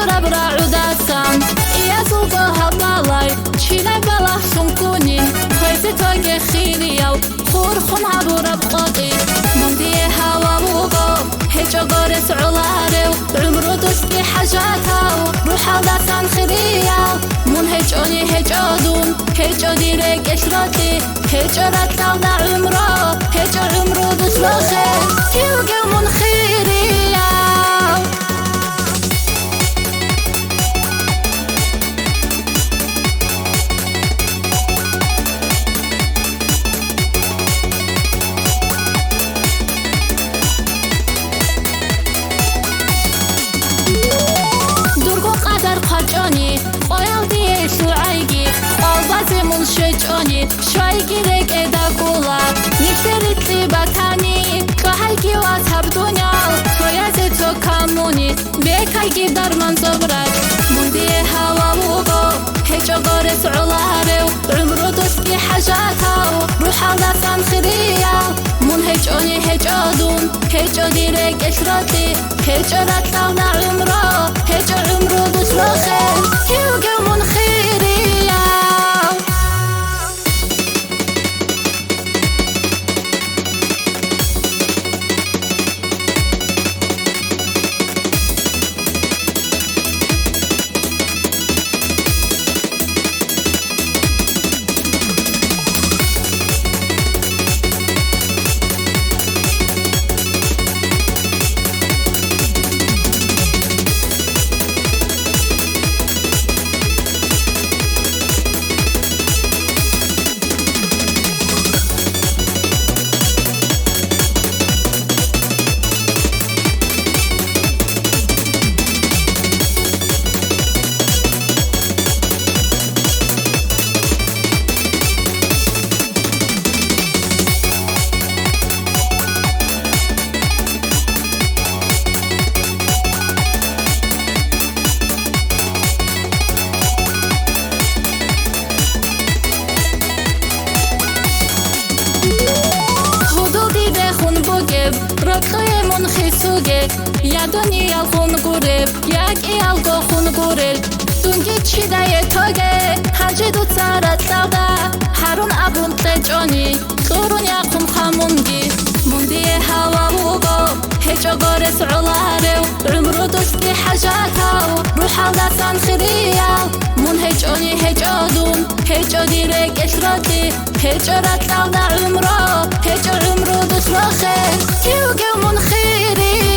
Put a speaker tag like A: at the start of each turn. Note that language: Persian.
A: حبورا برعوداتان يازوغو هبالاي چيلا بالا سنكوني خويزي توغي خيرياو خور خون حبورا بقاطي مندي هوا وغو هيجو غورس علاريو عمرو دوسكي حاجاتاو روحا داتان خيرياو من هيجوني هيجودون هيجو ديريك اشراتي هيجو راتاو دا عمرو هيجو عمرو دوس بخير تيوغي من خيرياو قاچانی قایل دیه شوعیگی آوازی من شجانی شوعیگی رگ ادا کولا نیکتریتلی باتانی خواهیگی و تب دنیا تویازی تو کامونی بیکایگی در من زبرد من دیه هوا وگو هیچو گارس علاریو عمرو دوسکی حاجاتاو روحا دستان خیریا من هیچونی هیچادون هیچو دیرگ اشراتی هیچو راتاو نا عمرو هیچو عمرو دوس بخیر تیوگو من خیریا رکای من خیسوگه یا دنیا خون گوره یک ایالگو خون گوره دونگی چی دایه توگه هجی دو تارت داده هرون ابون تجانی دورون یا خون خامونگی مندی هوا وگو هیچو گارس علاریو عمرو دوسکی حاجاتاو روحا دستان خیریا من هیچونی هیچادون هیچو دیرگ اشراتی هیچو راتاو دا عمرو هیچو عمرو دوس بخیر تیوگو من خیری